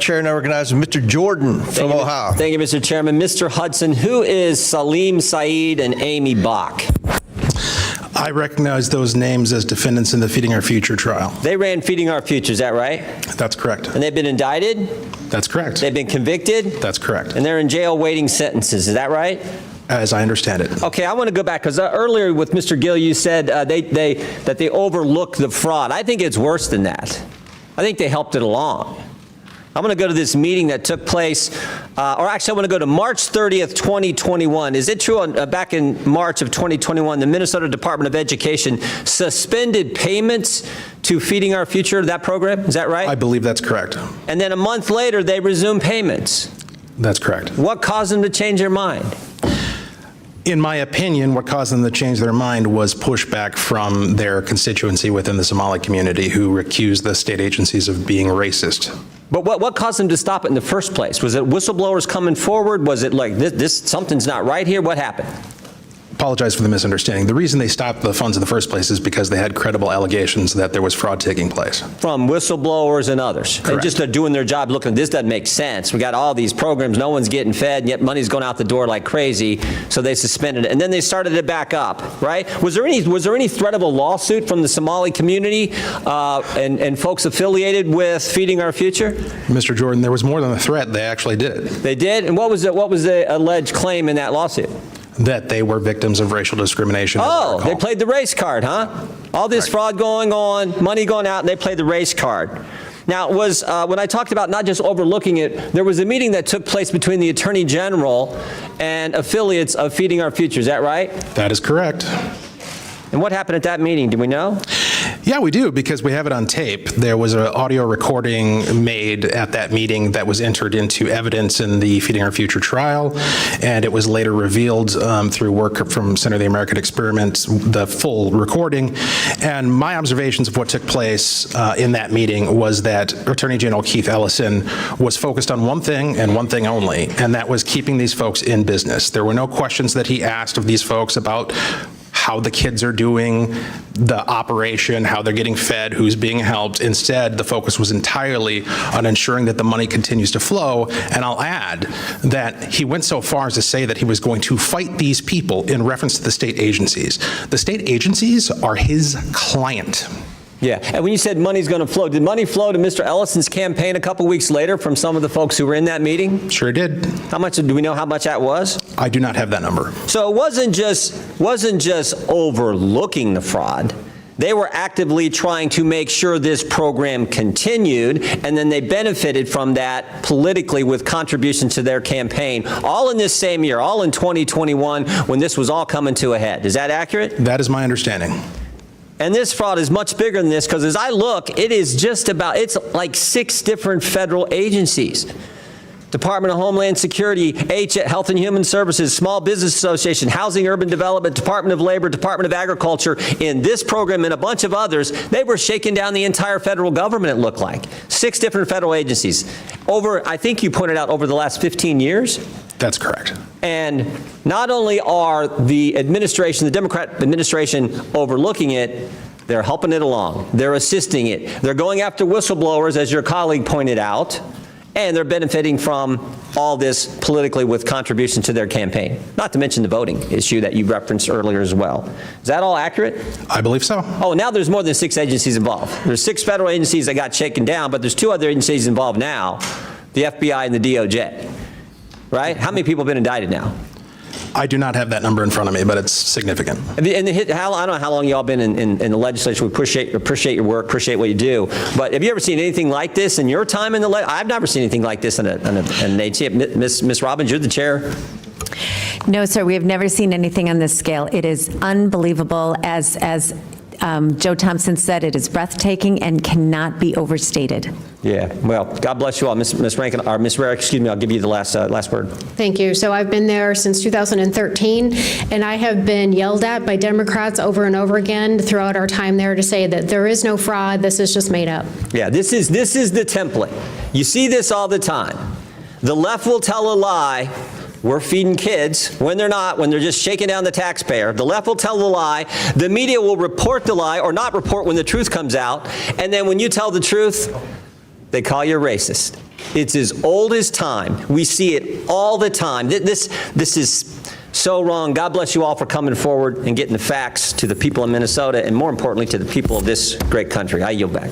Chair, and I recognize Mr. Jordan from Ohio. Thank you, Mr. Chairman. Mr. Hudson, who is Salim Saeed and Amy Bach? I recognize those names as defendants in the Feeding Our Future trial. They ran Feeding Our Future, is that right? That's correct. And they've been indicted? That's correct. They've been convicted? That's correct. And they're in jail waiting sentences, is that right? As I understand it. Okay, I want to go back, because earlier with Mr. Gill, you said that they overlooked the fraud. I think it's worse than that. I think they helped it along. I'm going to go to this meeting that took place, or actually I want to go to March 30th, 2021. Is it true back in March of 2021, the Minnesota Department of Education suspended payments to Feeding Our Future, that program? Is that right? I believe that's correct. And then a month later, they resumed payments. That's correct. What caused them to change their mind? In my opinion, what caused them to change their mind was pushback from their constituency within the Somali community who accused the state agencies of being racist. But what caused them to stop it in the first place? Was it whistleblowers coming forward? Was it like this something's not right here? What happened? Apologize for the misunderstanding. The reason they stopped the funds in the first place is because they had credible allegations that there was fraud taking place. From whistleblowers and others. Correct. And just they're doing their job looking, this doesn't make sense. We got all these programs, no one's getting fed, and yet money's going out the door like crazy, so they suspended it. And then they started it back up, right? Was there any threat of a lawsuit from the Somali community and folks affiliated with Feeding Our Future? Mr. Jordan, there was more than a threat. They actually did. They did? And what was the alleged claim in that lawsuit? That they were victims of racial discrimination. Oh, they played the race card, huh? All this fraud going on, money going out, and they played the race card. Now, it was when I talked about not just overlooking it, there was a meeting that took place between the Attorney General and affiliates of Feeding Our Future. Is that right? That is correct. And what happened at that meeting? Do we know? Yeah, we do, because we have it on tape. There was an audio recording made at that meeting that was entered into evidence in the Feeding Our Future trial, and it was later revealed through work from Center of the American Experiment, the full recording. And my observations of what took place in that meeting was that Attorney General Keith Ellison was focused on one thing and one thing only, and that was keeping these folks in business. There were no questions that he asked of these folks about how the kids are doing, the operation, how they're getting fed, who's being helped. Instead, the focus was entirely on ensuring that the money continues to flow. And I'll add that he went so far as to say that he was going to fight these people in reference to the state agencies. The state agencies are his client. Yeah, and when you said money's going to flow, did money flow to Mr. Ellison's campaign a couple weeks later from some of the folks who were in that meeting? Sure did. How much, do we know how much that was? I do not have that number. So it wasn't just overlooking the fraud. They were actively trying to make sure this program continued, and then they benefited from that politically with contributions to their campaign, all in this same year, all in 2021, when this was all coming to a head. Is that accurate? That is my understanding. And this fraud is much bigger than this, because as I look, it is just about, it's like 6 different federal agencies. Department of Homeland Security, Health and Human Services, Small Business Association, Housing, Urban Development, Department of Labor, Department of Agriculture. In this program and a bunch of others, they were shaking down the entire federal government, it looked like. 6 different federal agencies. Over, I think you pointed out, over the last 15 years? That's correct. And not only are the administration, the Democrat administration, overlooking it, they're helping it along. They're assisting it. They're going after whistleblowers, as your colleague pointed out, and they're benefiting from all this politically with contributions to their campaign. Not to mention the voting issue that you referenced earlier as well. Is that all accurate? I believe so. Oh, now there's more than 6 agencies involved. There's 6 federal agencies that got shaken down, but there's 2 other agencies involved now, the FBI and the DOJ. Right? How many people have been indicted now? I do not have that number in front of me, but it's significant. And I don't know how long y'all been in the legislature. We appreciate your work, appreciate what you do. But have you ever seen anything like this in your time in the I've never seen anything like this in an agency. Miss Robbins, you're the chair. No, sir, we have never seen anything on this scale. It is unbelievable. As Joe Thompson said, it is breathtaking and cannot be overstated. Yeah, well, God bless you all. Ms. Rankin, or Ms. Rarick, excuse me, I'll give you the last word. Thank you. So I've been there since 2013, and I have been yelled at by Democrats over and over again throughout our time there to say that there is no fraud, this is just made up. Yeah, this is the template. You see this all the time. The left will tell a lie. We're feeding kids when they're not, when they're just shaking down the taxpayer. The left will tell the lie. The media will report the lie or not report when the truth comes out. And then when you tell the truth, they call you a racist. It's as old as time. We see it all the time. This is so wrong. God bless you all for coming forward and getting the facts to the people of Minnesota, and more importantly, to the people of this great country. I yield back.